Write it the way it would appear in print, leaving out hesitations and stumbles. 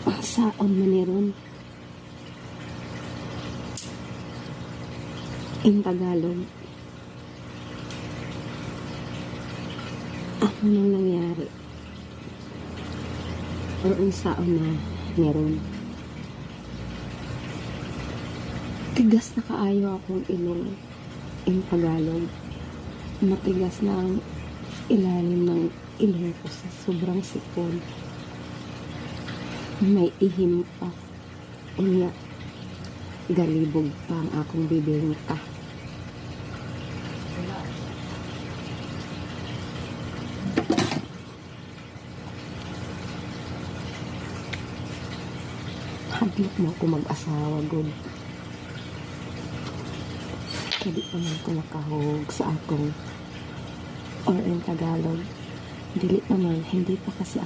Saon man ni ron. In Tagalog. Ano nang nangyari? Or ang saon na meron. Tigas na kaayo akong ilong. In Tagalog. Matigas na ang ilalim ng ilong ko sa sobrang sipon. May ihim pa. Unya, galibog pa ang akong bibingka. Hadlok mo ako mag-asawa, good. Kadi pa man ko nakahog sa akong or in Tagalog. Dili naman, hindi pa kasi